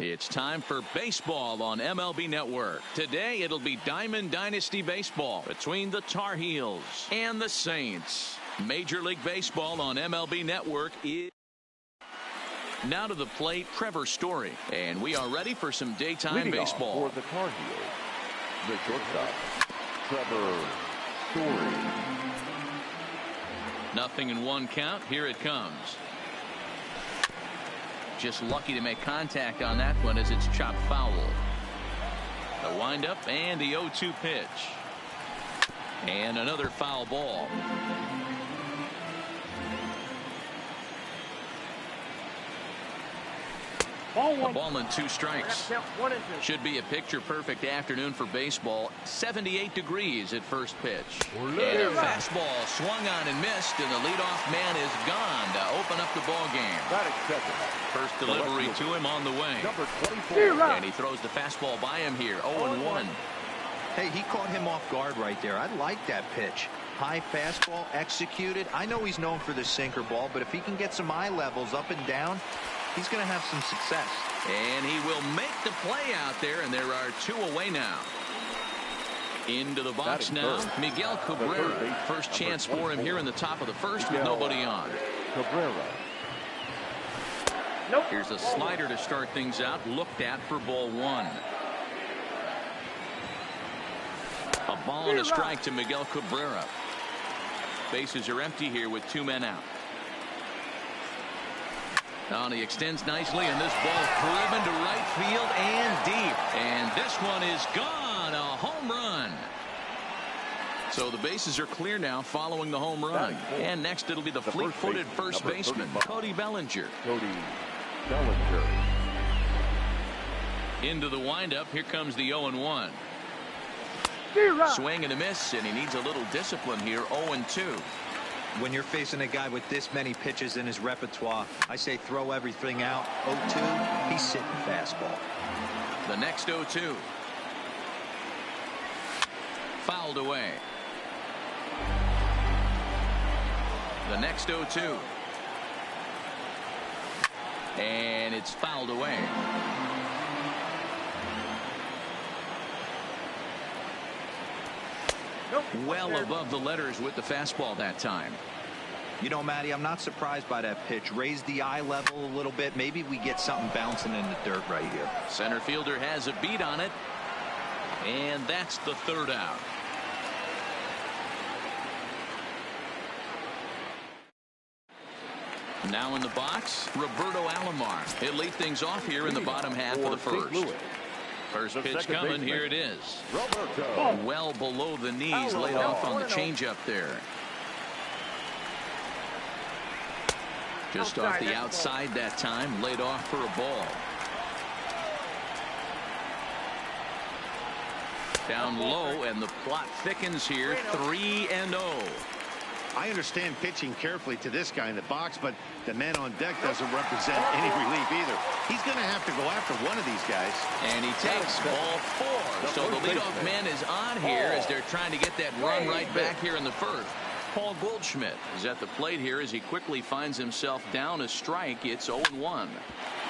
It's time for baseball on MLB Network. Today it'll be Diamond Dynasty Baseball between the Tar Heels and the Saints. Major League Baseball on MLB Network is now to the plate, Trevor Story, and we are ready for some daytime Leading baseball. for the Tar Heels, the shortstop, Trevor Story. 0-1 count. Here it comes. Just lucky to make contact on that one as it's chopped foul. The windup and the 0-2 pitch. And another foul ball. A ball and 2 strikes. Should be a picture-perfect afternoon for baseball. 78 degrees at first pitch. And a fastball swung on and missed, and the leadoff man is gone to open up the ball game. First delivery to him on the way. Number 24. And he throws the fastball by him here. 0-1. Hey, he caught him off guard right there. I like that pitch. High fastball executed. I know he's known for the sinker ball, but if he can get some eye levels up and down, he's going to have some success. And he will make the play out there, and there are 2 away now. Into the box now, Miguel Cabrera. First chance for him here in the top of the first with nobody on. Cabrera. Here's a slider to start things out, looked at for ball 1. A ball and a strike to Miguel Cabrera. Bases are empty here with 2 men out. Now he extends nicely, and this ball driven to right field and deep. And this one is gone. A home run. So the bases are clear now following the home run. And next it'll be the fleet-footed first baseman, Cody Bellinger. Cody Bellinger. Into the windup. Here comes the 0-1. Swing and a miss, and he needs a little discipline here. 0-2. When you're facing a guy with this many pitches in his repertoire, I say throw everything out. 0-2, he's sitting fastball. The next 0-2. Fouled away. The next 0-2. And it's fouled away. Well above the letters with the fastball that time. You know, Matty, I'm not surprised by that pitch. Raise the eye level a little bit. Maybe we get something bouncing in the dirt right here. Center fielder has a beat on it. And that's the 3rd out. Now in the box, Roberto Alomar. He'll lead things off here in the bottom half of the first. First pitch coming. Here it is. Well below the knees, laid off on the changeup there. Just off the outside that time, laid off for a ball. Down low, and the plot thickens here. 3-0. I understand pitching carefully to this guy in the box, but the man on deck doesn't represent any relief either. He's going to have to go after one of these guys. And he takes ball 4. So the leadoff man is on here as they're trying to get that run right back here in the first. Paul Goldschmidt is at the plate here as he quickly finds himself down a strike. It's 0-1.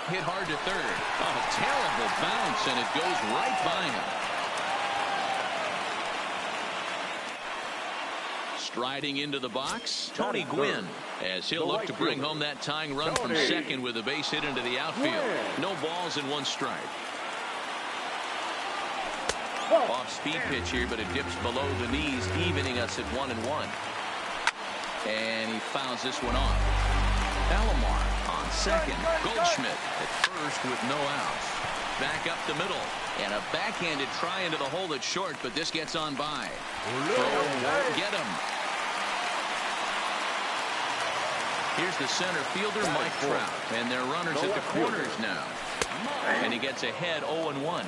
Hit hard to third. Oh, terrible bounce, and it goes right by him. Striding into the box, Tony Gwynn, as he'll look to bring home that tying run from second with a base hit into the outfield. No balls and 1 strike. Off-speed pitch here, but it dips below the knees, evening us at 1-1. And he fouls this one off. Alomar on second. Goldschmidt at first with no outs. Back up the middle. And a backhanded try into the hole that's short, but this gets on by. Throw won't get him. Here's the center fielder, Mike Trout. And they're runners at the corners now. And he gets ahead 0-1.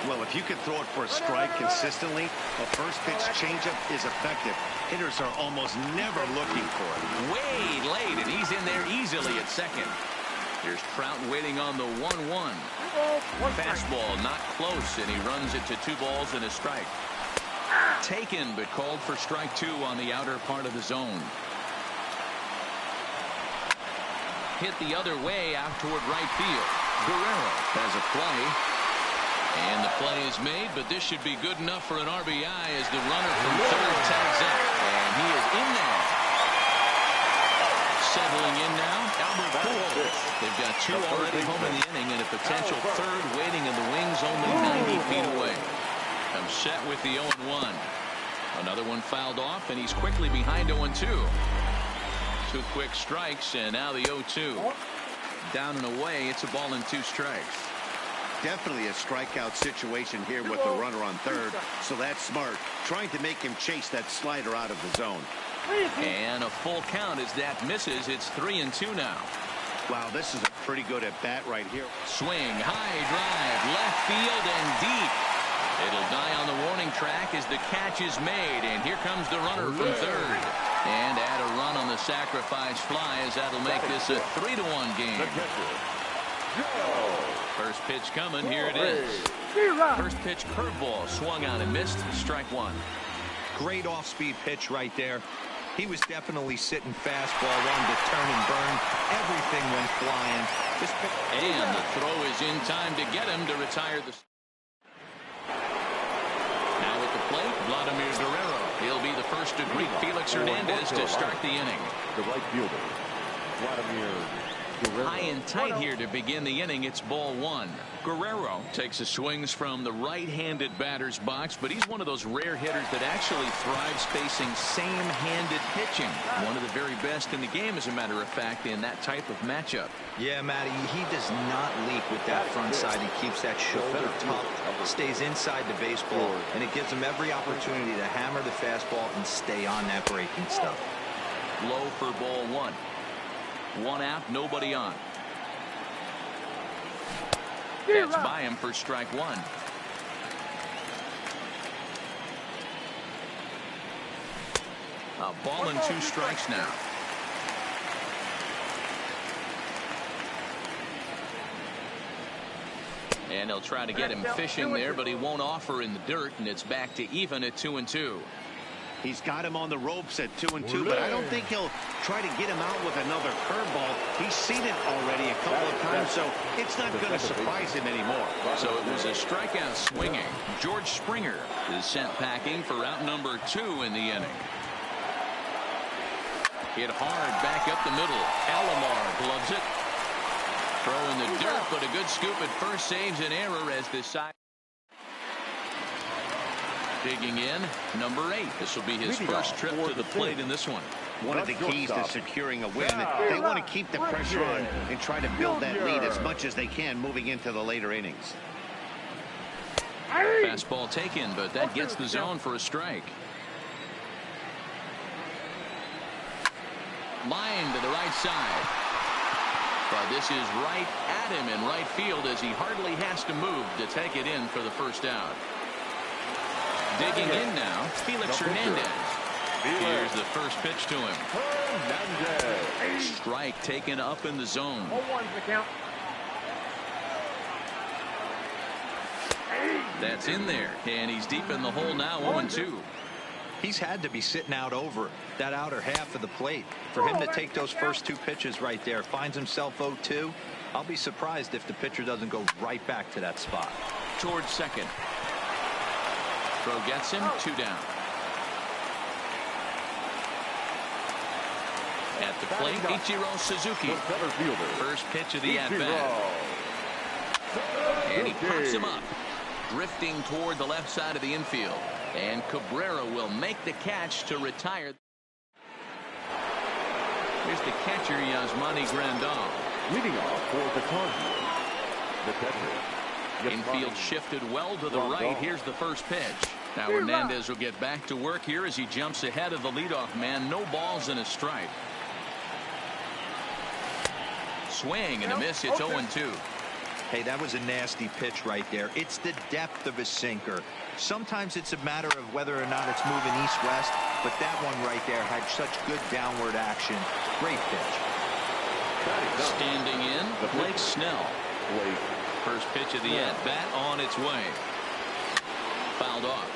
Well, if you can throw it for a strike consistently, a first pitch changeup is effective. Hitters are almost never looking for it. Way late, and he's in there easily at second. Here's Trout waiting on the 1-1. Fastball not close, and he runs it to 2 balls and a strike. Taken, but called for strike 2 on the outer part of the zone. Hit the other way out toward right field. Guerrero has a play. And the play is made, but this should be good enough for an RBI as the runner from third tags up. And he is in there. Settling in now, Albert Pujols. They've got two already home in the inning and a potential third waiting in the wings only 90 feet away. I'm set with the 0-1. Another one fouled off, and he's quickly behind 0-2. Two quick strikes, and now the 0-2. Down and away, it's a ball and 2 strikes. Definitely a strikeout situation here with the runner on third, so that's smart. Trying to make him chase that slider out of the zone. And a full count as that misses. It's 3-2 now. Wow, this is a pretty good at bat right here. Swing, high drive, left field and deep. It'll die on the warning track as the catch is made, and here comes the runner from third. And add a run on the sacrifice fly as that'll make this a 3-1 game. First pitch coming, here it is. First pitch curveball, swung on and missed, strike 1. Great off-speed pitch right there. He was definitely sitting fastball, wanted to turn and burn. Everything went flying. And the throw is in time to get him to retire the... Now at the plate, Vladimir Guerrero. He'll be the first to greet Felix Hernandez to start the inning. The right fielder, Vladimir Guerrero. High and tight here to begin the inning. It's ball 1. Guerrero takes his swings from the right-handed batter's box, but he's one of those rare hitters that actually thrives facing same-handed pitching. One of the very best in the game, as a matter of fact, in that type of matchup. Yeah, Matty, he does not leak with that front side. He keeps that shoulder tucked, stays inside the baseball, and it gives him every opportunity to hammer the fastball and stay on that breaking stuff. Low for ball 1. 1 out, nobody on. That's by him for strike 1. A ball and 2 strikes now. And they'll try to get him fishing there, but he won't offer in the dirt, and it's back to even at 2-2. He's got him on the ropes at 2-2, but I don't think he'll try to get him out with another curveball. He's seen it already a couple of times, so it's not going to surprise him anymore. So it was a strikeout swinging. George Springer is sent packing for out number 2 in the inning. Hit hard back up the middle. Alomar gloves it. Throw in the dirt, but a good scoop at first saves an error as the side. Digging in, number 8. This will be his first trip to the plate in this one. One of the keys to securing a win. They want to keep the pressure on and try to build that lead as much as they can moving into the later innings. Fastball taken, but that gets the zone for a strike. Line to the right side. But this is right at him in right field as he hardly has to move to take it in for the first out. Digging in now, Felix Hernandez. Here's the first pitch to him. Strike taken up in the zone. That's in there, and he's deep in the hole now, 0-2. He's had to be sitting out over that outer half of the plate. For him to take those first 2 pitches right there, finds himself 0-2. I'll be surprised if the pitcher doesn't go right back to that spot. Towards second. Throw gets him, 2 down. At the plate, Ichiro Suzuki. First pitch of the at-bat. And he pops him up. Drifting toward the left side of the infield. And Cabrera will make the catch to retire. Here's the catcher, Yasmani Grandal. Leading off for the Cardinals, the catcher. Infield shifted well to the right. Here's the first pitch. Now Hernandez will get back to work here as he jumps ahead of the leadoff man. No balls and a strike. Swing and a miss. It's 0-2. Hey, that was a nasty pitch right there. It's the depth of his sinker. Sometimes it's a matter of whether or not it's moving east-west, but that one right there had such good downward action. Great pitch. Standing in, Blake Snell. First pitch of the at-bat on its way. Fouled off.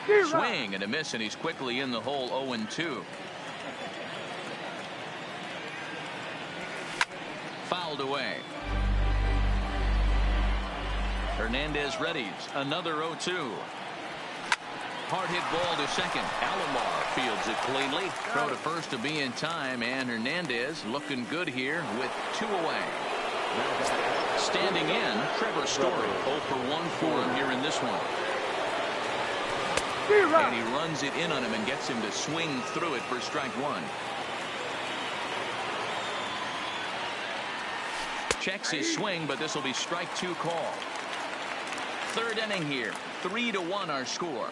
Swing and a miss, and he's quickly in the hole. 0-2. Fouled away. Hernandez readies. Another 0-2. Hard hit ball to second. Alomar fields it cleanly. Throw to first to be in time, and Hernandez looking good here with 2 away. Standing in, Trevor Story. 0 for 1 for him here in this one. And he runs it in on him and gets him to swing through it for strike 1. Checks his swing, but this will be strike 2 call. Third inning here. 3-1 our score.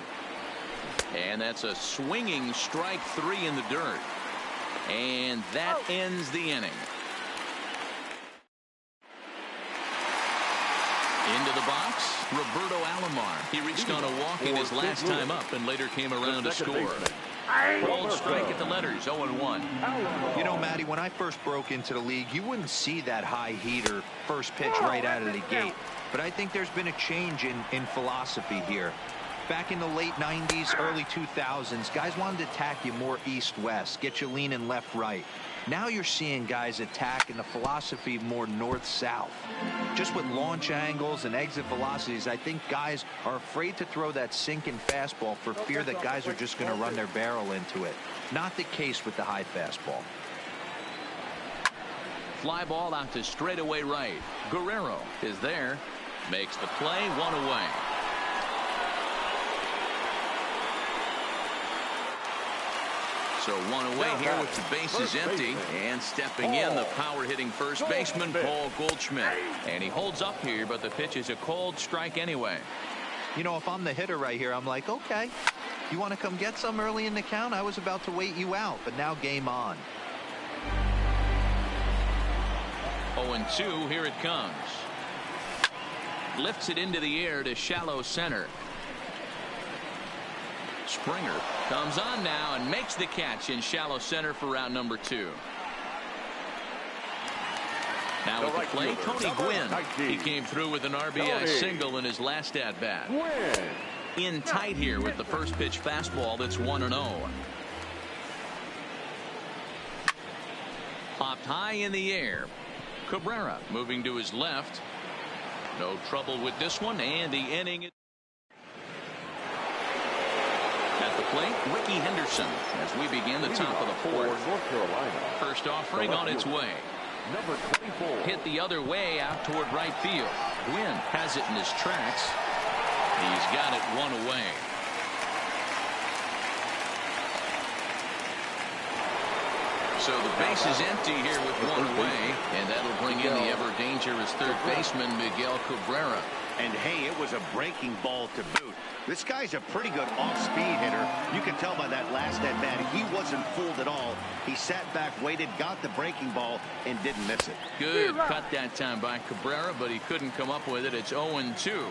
And that's a swinging strike 3 in the dirt. And that ends the inning. Into the box, Roberto Alomar. He reached on a walk in his last time up and later came around to score. Called strike at the letters, 0-1. You know, Matty, when I first broke into the league, you wouldn't see that high heater first pitch right out of the gate. But I think there's been a change in philosophy here. Back in the late 90s, early 2000s, guys wanted to attack you more east-west, get you leaning left-right. Now you're seeing guys attack in the philosophy more north-south. Just with launch angles and exit velocities, I think guys are afraid to throw that sinking fastball for fear that guys are just going to run their barrel into it. Not the case with the high fastball. Fly ball out to straightaway right. Guerrero is there. Makes the play, 1 away. So 1 away here with the bases empty. And stepping in, the power-hitting first baseman, Paul Goldschmidt. And he holds up here, but the pitch is a cold strike anyway. You know, if I'm the hitter right here, I'm like, okay, you want to come get some early in the count? I was about to wait you out, but now game on. 0-2, here it comes. Lifts it into the air to shallow center. Springer comes on now and makes the catch in shallow center for round number 2. Now with the play, Tony Gwynn. He came through with an RBI single in his last at-bat. In tight here with the first pitch fastball that's 1-0. Popped high in the air. Cabrera moving to his left. No trouble with this one, and the inning. At the plate, Ricky Henderson as we begin the top of the 4th. North Carolina. First offering on its way. Number 24. Hit the other way out toward right field. Gwynn has it in his tracks. He's got it 1 away. So the base is empty here with 1 away, and that'll bring in the ever-dangerous third baseman, Miguel Cabrera. And hey, it was a breaking ball to boot. This guy's a pretty good off-speed hitter. You can tell by that last at-bat, he wasn't fooled at all. He sat back, waited, got the breaking ball, and didn't miss it. Good cut that time by Cabrera, but he couldn't come up with it. It's 0-2.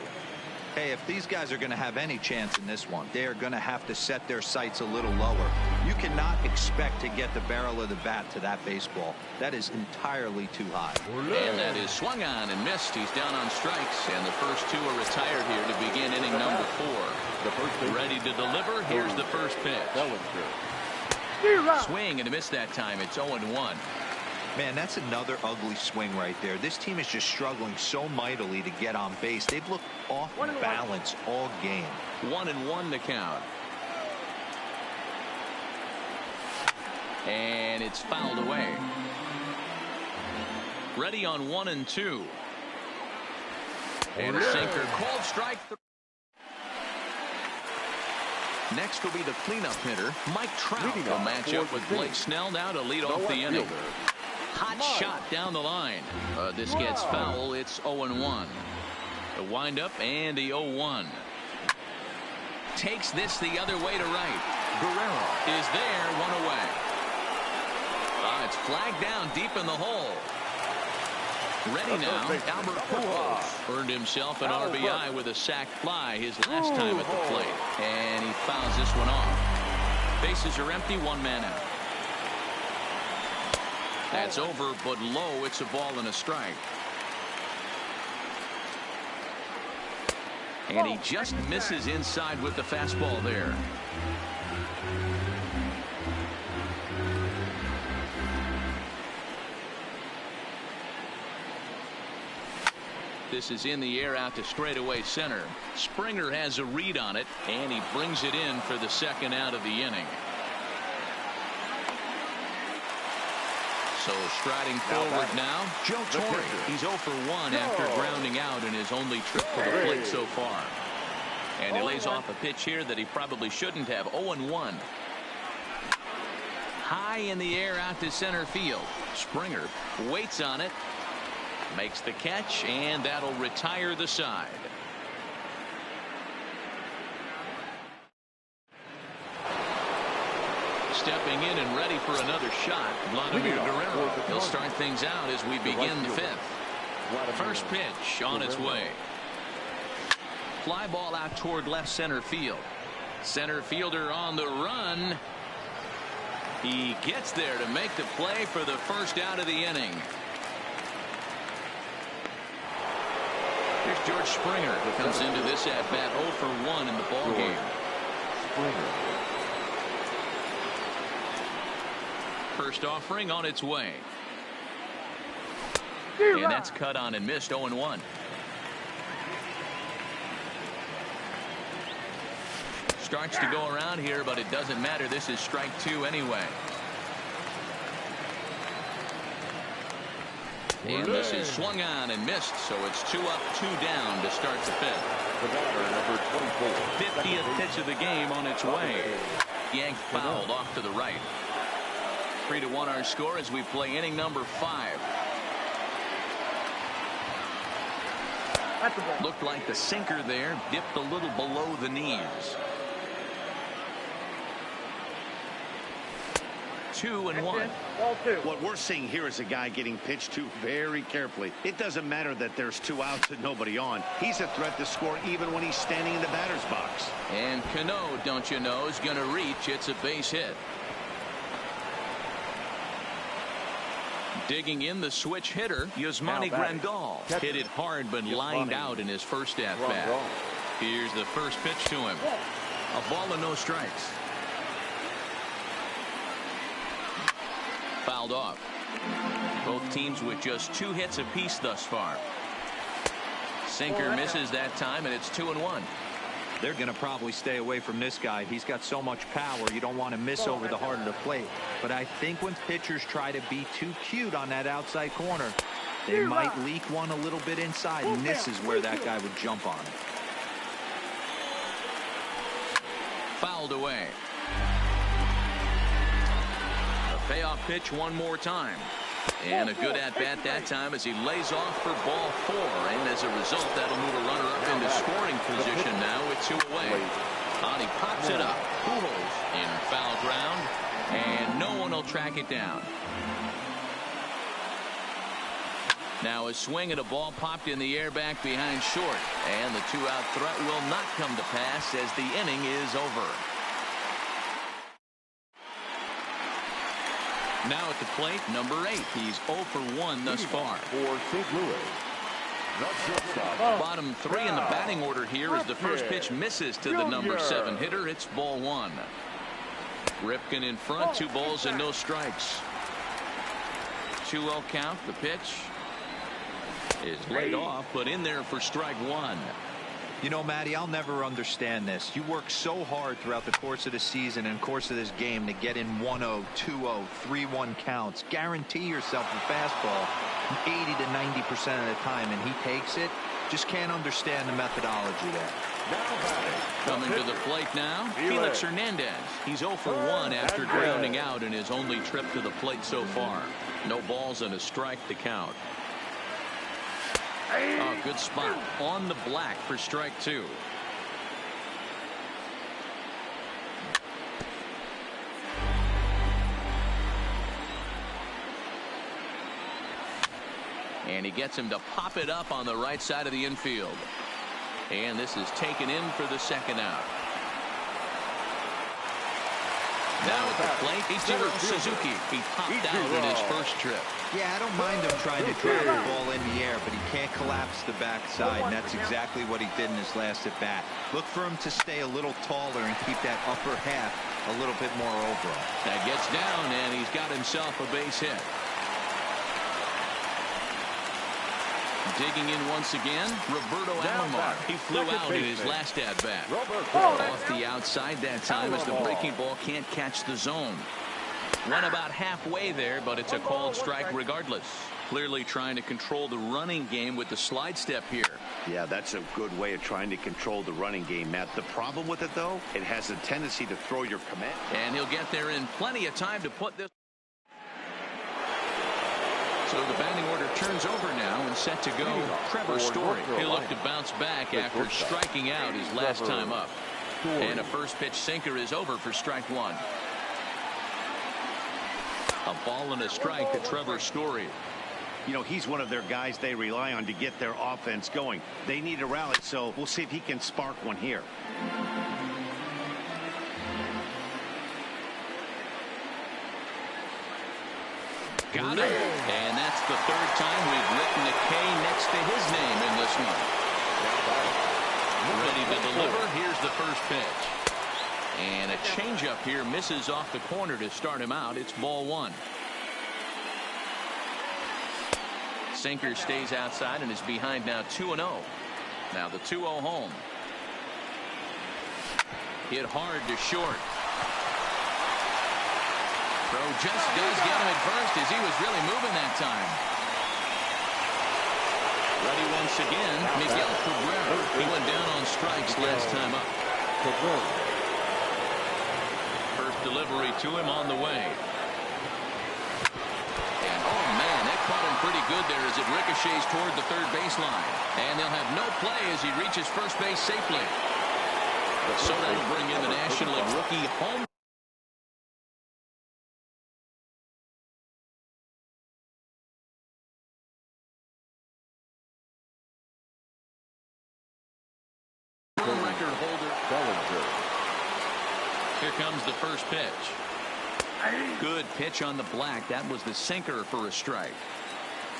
Hey, if these guys are going to have any chance in this one, they are going to have to set their sights a little lower. You cannot expect to get the barrel of the bat to that baseball. That is entirely too high. And that is swung on and missed. He's down on strikes, and the first 2 are retired here to begin inning number 4. Ready to deliver. Here's the first pitch. Swing and a miss that time. It's 0-1. Man, that's another ugly swing right there. This team is just struggling so mightily to get on base. They've looked off balance all game. 1-1 to count. And it's fouled away. Ready on 1-2. And a sinker. Called strike. Next will be the cleanup hitter, Mike Trout. Will match up with Blake Snell now to lead off the inning. Hot shot down the line. This gets foul. It's 0-1. The windup and the 0-1. Takes this the other way to right. Guerrero is there, 1 away. It's flagged down deep in the hole. Ready now, Albert Pujols earned himself an RBI with a sac fly his last time at the plate. And he fouls this one off. Bases are empty, 1 man out. That's over, but low. It's a ball and a strike. And he just misses inside with the fastball there. This is in the air out to straightaway center. Springer has a read on it, and he brings it in for the second out of the inning. So striding forward now, Joe Torre. He's 0 for 1 after grounding out in his only trip to the plate so far. And he lays off a pitch here that he probably shouldn't have. 0-1. High in the air out to center field. Springer waits on it. Makes the catch, and that'll retire the side. Stepping in and ready for another shot, Vladimir Guerrero. He'll start things out as we begin the fifth. First pitch on its way. Fly ball out toward left center field. Center fielder on the run. He gets there to make the play for the first out of the inning. Here's George Springer, who comes into this at bat 0 for 1 in the ball game. First offering on its way. And that's cut on and missed. 0-1. Starts to go around here, but it doesn't matter. This is strike 2 anyway. And this is swung on and missed, so it's 2 up, 2 down to start the fifth. The batter, number 24. 50th pitch of the game on its way. Yanked fouled off to the right. 3-1 our score as we play inning number 5. Looked like the sinker there dipped a little below the knees. 2-1. What we're seeing here is a guy getting pitched to very carefully. It doesn't matter that there's 2 outs and nobody on. He's a threat to score even when he's standing in the batter's box. And Cano, don't you know, is going to reach. It's a base hit. Digging in the switch hitter, Yasmani Grandal. Hit it hard but lined out in his first at bat. Here's the first pitch to him. A ball and no strikes. Fouled off. Both teams with just 2 hits apiece thus far. Sinker misses that time, and it's 2-1. They're going to probably stay away from this guy. He's got so much power. You don't want to miss over the heart of the plate. But I think when pitchers try to be too cute on that outside corner, they might leak one a little bit inside, and this is where that guy would jump on it. Fouled away. Payoff pitch one more time. And a good at-bat that time as he lays off for ball 4. And as a result, that'll move a runner up into scoring position now with 2 away. He pops it up. In foul ground. And no one will track it down. Now a swing at a ball popped in the air back behind short. And the 2-out threat will not come to pass as the inning is over. Now at the plate, number 8. He's 0 for 1 thus far. For St. Louis, the shortstop. Bottom 3 in the batting order here as the first pitch misses to the number 7 hitter. It's ball 1. Ripken in front, 2 balls and no strikes. 2-0 count. The pitch is laid off, but in there for strike 1. You know, Matty, I'll never understand this. You work so hard throughout the course of the season and course of this game to get in 1-0, 2-0, 3-1 counts. Guarantee yourself a fastball 80 to 90% of the time, and he takes it. Just can't understand the methodology there. Coming to the plate now, Felix Hernandez. He's 0 for 1 after grounding out in his only trip to the plate so far. No balls and a strike to count. Oh, good spot on the black for strike 2. And he gets him to pop it up on the right side of the infield. And this is taken in for the second out. Now at the plate, Ichiro Suzuki. He popped out in his first trip. Yeah, I don't mind him trying to drive the ball in the air, but he can't collapse the backside, and that's exactly what he did in his last at bat. Look for him to stay a little taller and keep that upper half a little bit more over him. That gets down, and he's got himself a base hit. Digging in once again, Roberto Alomar. He flew out in his last at-bat. Off the outside that time as the breaking ball can't catch the zone. Went about halfway there, but it's a called strike regardless. Clearly trying to control the running game with the slide step here. Yeah, that's a good way of trying to control the running game, Matt. The problem with it, though, it has a tendency to throw your command. And he'll get there in plenty of time to put this. So the batting order turns over now and set to go Trevor Story. He'll look to bounce back after striking out his last time up. And a first pitch sinker is over for strike one. A ball and a strike to Trevor Story. You know, he's one of their guys they rely on to get their offense going. They need a rally, so we'll see if he can spark one here. Got it. And that's the third time we've written a K next to his name in this one. Ready to deliver. Here's the first pitch. And a changeup here misses off the corner to start him out. It's ball one. Sinker stays outside and is behind now 2-0. Now the 2-0 home. Hit hard to short. Throw just does get him at first as he was really moving that time. Ready once again, Miguel Cabrera. He went down on strikes last time up. First delivery to him on the way. And oh man, that caught him pretty good there as it ricochets toward the third baseline. And they'll have no play as he reaches first base safely. So that'll bring in the National League rookie home. Record holder Bellinger. Here comes the first pitch. Good pitch on the black. That was the sinker for a strike.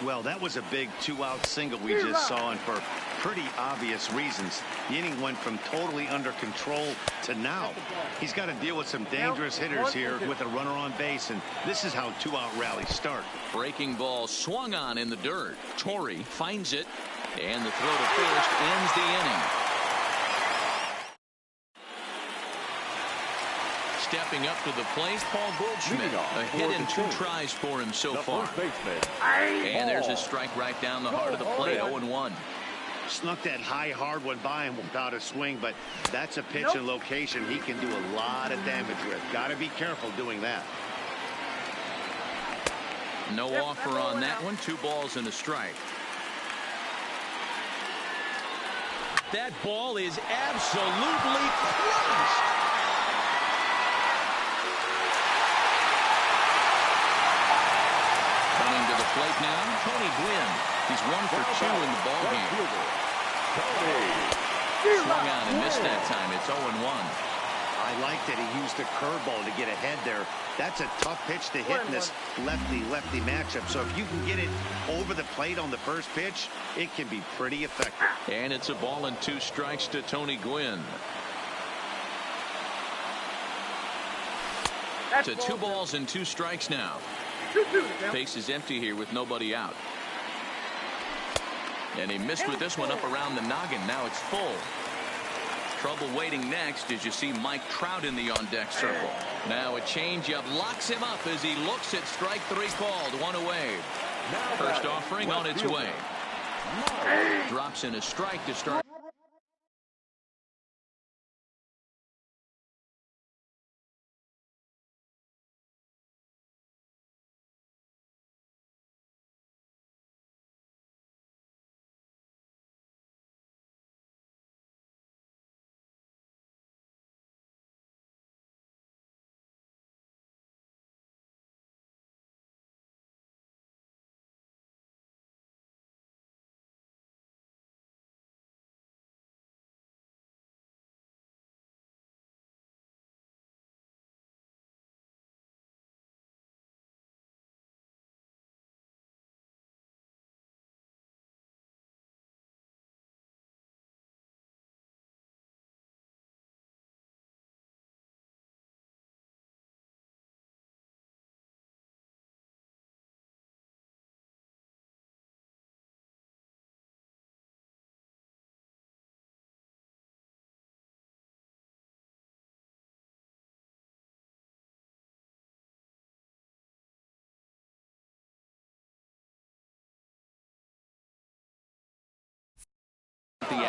Well, that was a big 2-out single we just saw, and for pretty obvious reasons. The inning went from totally under control to now. He's got to deal with some dangerous hitters here with a runner on base, and this is how 2-out rallies start. Breaking ball swung on in the dirt. Torrey finds it, and the throw to first ends the inning. Stepping up to the plate, Paul Goldschmidt. A hit and 2 tries for him so far. And there's a strike right down the heart of the plate, 0-1. Snuck that high, hard one by him without a swing, but that's a pitch and location he can do a lot of damage with. Got to be careful doing that. No offer on that one. 2 balls and a strike. That ball is absolutely crushed. Coming to the plate now, Tony Gwynn. He's 1 for 2 in the ballgame. Swung on and missed that time. It's 0-1. I like that he used the curveball to get ahead there. That's a tough pitch to hit in this lefty-lefty matchup. So if you can get it over the plate on the first pitch, it can be pretty effective. And it's a ball and 2 strikes to Tony Gwynn. To 2 balls and 2 strikes now. Base is empty here with nobody out. And he missed with this one up around the noggin. Now it's full. Trouble waiting next as you see Mike Trout in the on-deck circle. Now a changeup locks him up as he looks at strike 3 called. 1 away. First offering on its way. Drops in a strike to start.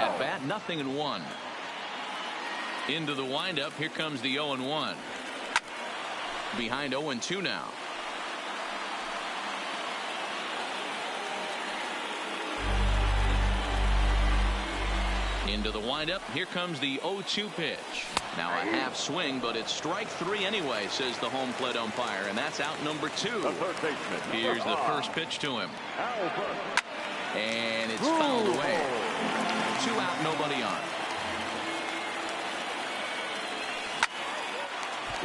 at bat, 0-1. Into the windup. Here comes the 0-1. Behind 0-2 now. Into the windup. Here comes the 0-2 pitch. Now a half swing, but it's strike 3 anyway, says the home plate umpire, and that's out number 2. Here's the first pitch to him. And it's fouled away. 2 out, nobody on.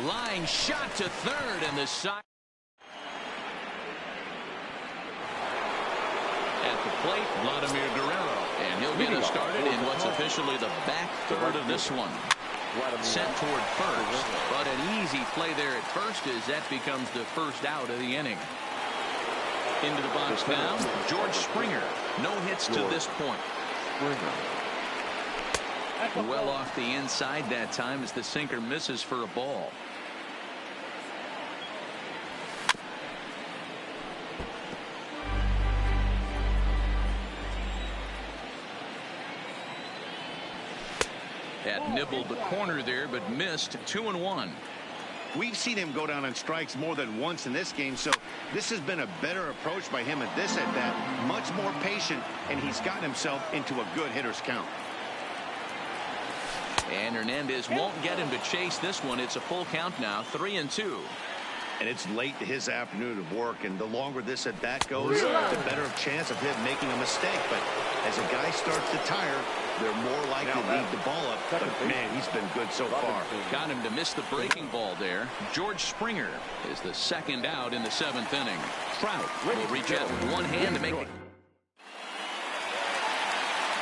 Line shot to third, and the side. At the plate, Vladimir Guerrero. And he'll get us started in what's officially the back third of this one. Sent toward first, but an easy play there at first as that becomes the first out of the inning. Into the box now, George Springer. No hits to this point. Well off the inside that time as the sinker misses for a ball. That nibbled the corner there, but missed. 2-1. We've seen him go down on strikes more than once in this game, so this has been a better approach by him at this at bat. Much more patient, and he's gotten himself into a good hitter's count. And Hernandez won't get him to chase this one. It's a full count now, 3-2. And it's late to his afternoon of work, and the longer this at bat goes, the better of chance of him making a mistake. But as a guy starts to tire, they're more likely to leave the ball up. But man, he's been good so far. Got him to miss the breaking ball there. George Springer is the second out in the 7th inning. Trout will reach out with one hand to make it.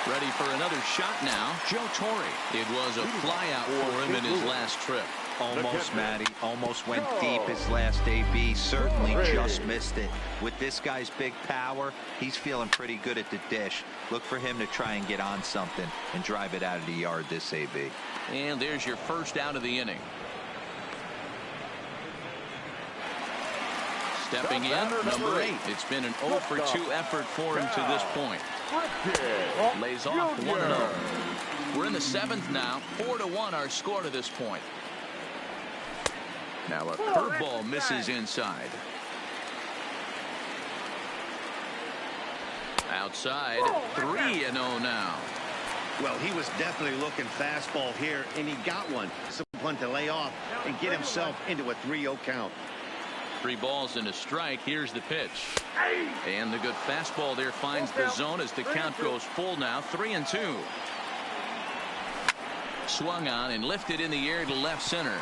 Ready for another shot now. Joe Torre. It was a fly out for him in his last trip. Almost, Matty. Almost went deep his last AB. Certainly just missed it. With this guy's big power, he's feeling pretty good at the dish. Look for him to try and get on something and drive it out of the yard this AB. And there's your first out of the inning. Stepping in, number 8. It's been an 0 for 2 effort for him to this point. Lays off 1-0. We're in the 7th now. 4-1 our score to this point. Now a curveball misses inside. Outside, 3-0 now. Well, he was definitely looking fastball here, and he got one. Someone to lay off and get himself into a 3-0 count. 3 balls and a strike. Here's the pitch. And the good fastball there finds the zone as the count goes full now. 3-2. Swung on and lifted in the air to left center.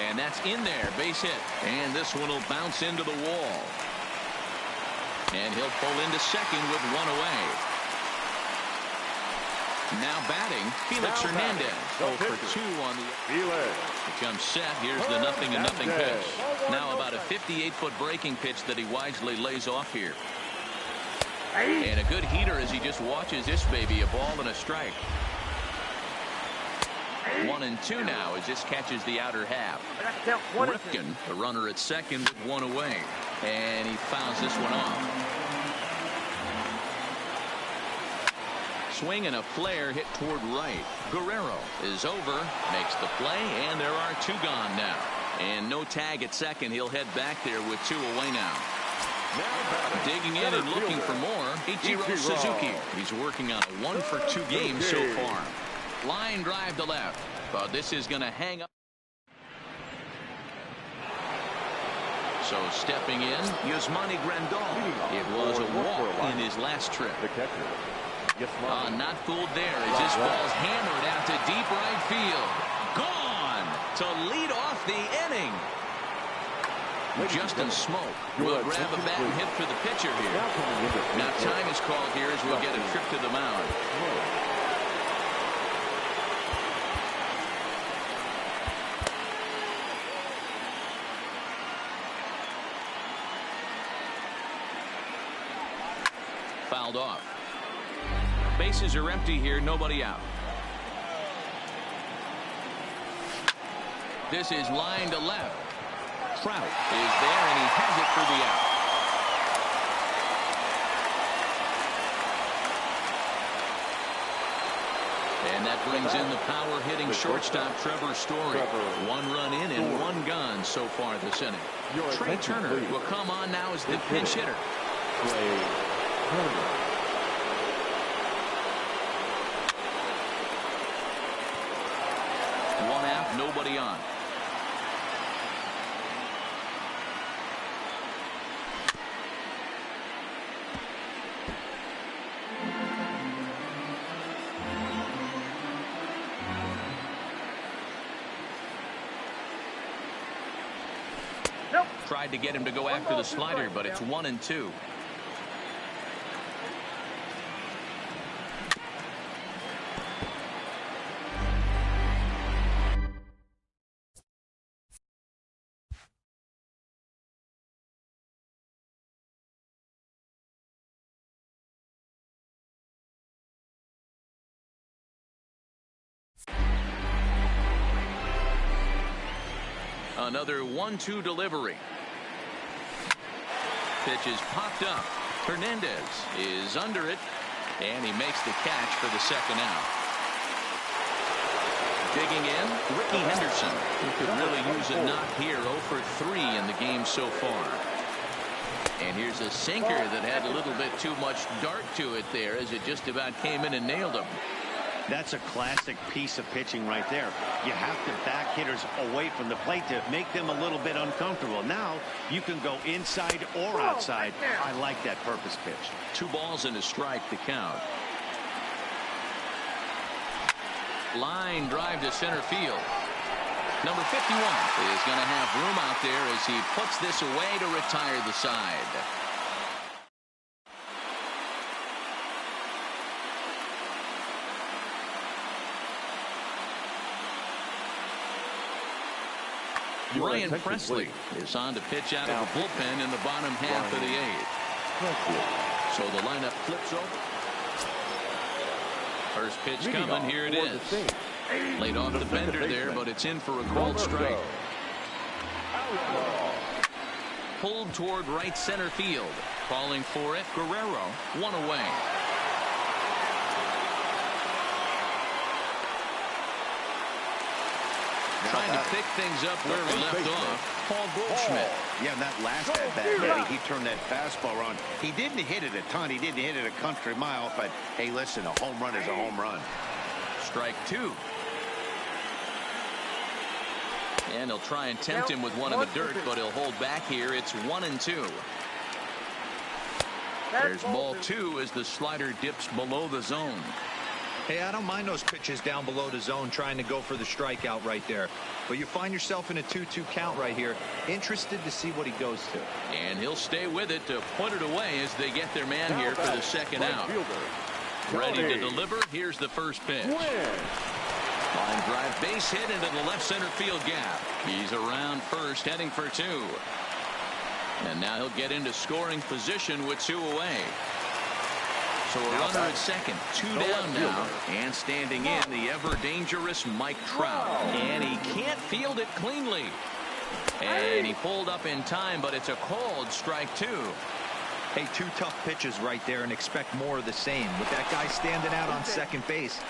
And that's in there. Base hit. And this one will bounce into the wall. And he'll pull into second with 1 away. Now batting, Felix Hernandez. 0 for 2 on the becomes set. Here's the 0-0 pitch. Now about a 58-foot breaking pitch that he wisely lays off here. And a good heater as he just watches this baby. A ball and a strike. 1-2 now as this catches the outer half. Ripken, the runner at second with 1 away. And he fouls this one off. Swing and a flare hit toward right. Guerrero is over, makes the play, and there are 2 gone now. And no tag at second. He'll head back there with 2 away now. Digging in and looking for more, Ichiro Suzuki. He's working on a 1 for 2 game so far. Line drive to left, but this is going to hang up. So stepping in, Yasmani Grandal. It was a walk in his last trip. Not fooled there as this ball's hammered out to deep right field. Gone to lead off the inning. Justin Smoke will grab a bat and hit for the pitcher here. Now time is called here as we'll get a trip to the mound. Fouled off. Bases are empty here, nobody out. This is line to left. Trout is there, and he has it for the out. And that brings in the power-hitting shortstop Trevor Story. 1 run in and 1 gone so far this inning. Trey Turner will come on now as the pinch hitter. One out, nobody on. Tried to get him to go after the slider, but it's 1-2. Another 1-2 delivery. Pitch is popped up. Hernandez is under it, and he makes the catch for the second out. Digging in, Ricky Henderson, who could really use a knock here. 0 for 3 in the game so far. And here's a sinker that had a little bit too much dart to it there, as it just about came in and nailed him. That's a classic piece of pitching right there. You have to back hitters away from the plate to make them a little bit uncomfortable. Now you can go inside or outside. I like that purpose pitch. 2 balls and a strike to count. Line drive to center field. Number 51 is going to have room out there as he puts this away to retire the side. Ryan Presley is on to pitch out of the bullpen in the bottom half of the 8th. So the lineup flips over. First pitch coming. Here it is. Laid off the bender there, but it's in for a called strike. Pulled toward right center field. Calling for it, Guerrero. 1 away. Trying to pick things up where we left off. Paul Goldschmidt. Yeah, that last at bat, Matty, he turned that fastball on. He didn't hit it a ton. He didn't hit it a country mile. But, hey, listen, a home run is a home run. Strike 2. And he'll try and tempt him with one in the dirt, but he'll hold back here. It's 1-2. There's ball 2 as the slider dips below the zone. Hey, I don't mind those pitches down below the zone trying to go for the strikeout right there. But you find yourself in a 2-2 count right here. Interested to see what he goes to. And he'll stay with it to put it away as they get their man here for the second out. Ready to deliver. Here's the first pitch. Line drive, base hit into the left center field gap. He's around first, heading for 2. And now he'll get into scoring position with 2 away. So a runner at second, 2 down now, and standing in the ever-dangerous Mike Trout. And he can't field it cleanly. And he pulled up in time, but it's a called strike 2. Hey, 2 tough pitches right there, and expect more of the same. With that guy standing out on second base,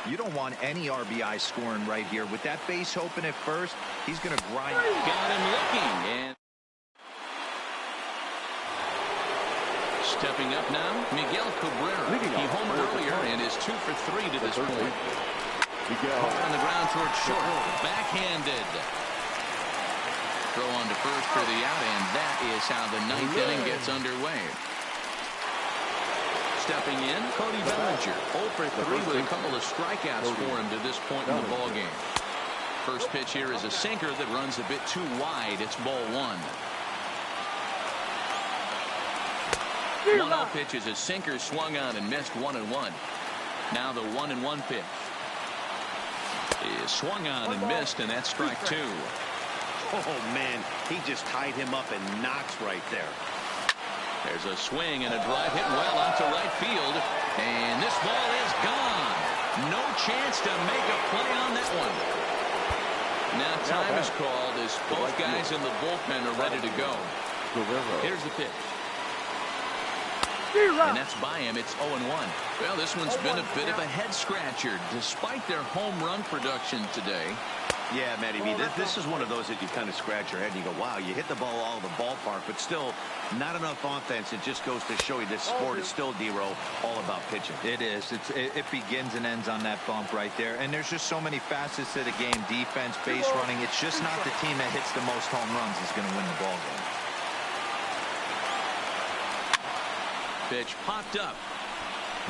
you don't want any RBI scoring right here. With that base open at first, he's going to grind. Got him looking, and stepping up now, Miguel Cabrera. He homered earlier and is 2 for 3 to this point. Caught on the ground towards short. Backhanded. Throw on to first for the out, and that is how the 9th inning gets underway. Stepping in, Cody Bellinger. 0 for 3 with a couple of strikeouts for him to this point in the ballgame. First pitch here is a sinker that runs a bit too wide. It's ball 1. 1-0 pitch is a sinker swung on and missed 1-1. Now the 1-1 pitch is swung on and missed, and that's strike 2. Oh, man, he just tied him up and knocks right there. There's a swing and a drive hit well out to right field, and this ball is gone. No chance to make a play on that one. Now time is called as both guys in the bullpen are ready to go. Here's the pitch. And that's by him. It's 0-1. Well, this one's been a bit of a head-scratcher, despite their home run production today. Yeah, Matty B, this is one of those that you kind of scratch your head and you go, wow, you hit the ball all over the ballpark, but still not enough offense. It just goes to show you this sport is still, D-Row, all about pitching. It is. It begins and ends on that bump right there. And there's just so many facets to the game. Defense, base running. It's just not the team that hits the most home runs is going to win the ball game. Pitch popped up.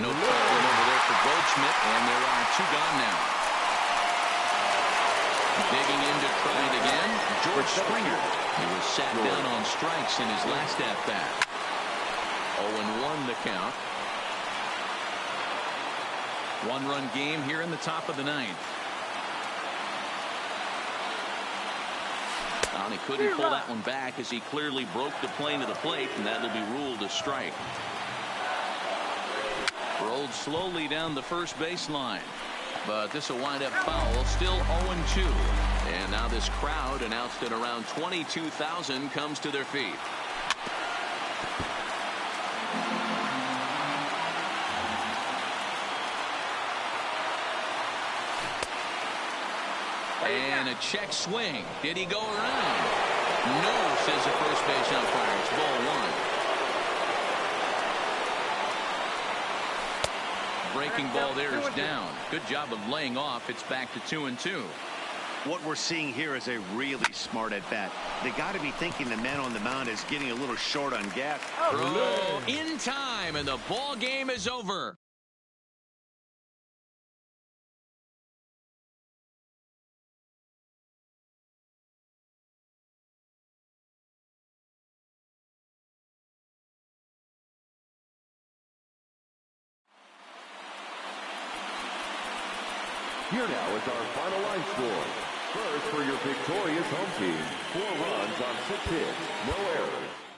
No problem over there for Goldschmidt, and there are 2 gone now. Digging in to try it again, George Springer. He was sat down on strikes in his last at-bat. 0-1 the count. 1-run game here in the top of the 9th. And he couldn't pull that one back as he clearly broke the plane of the plate, and that'll be ruled a strike. Rolled slowly down the first baseline. But this will wind up foul. Still 0-2. And now this crowd, announced at around 22,000, comes to their feet. And a check swing. Did he go around? No, says the first base umpire. It's ball 1. Breaking ball there is down. Good job of laying off. It's back to 2-2. What we're seeing here is a really smart at-bat. They got to be thinking the man on the mound is getting a little short on gas. Throw in time, and the ball game is over. Here now is our final line score. First, for your victorious home team, 4 runs on 6 hits, no errors.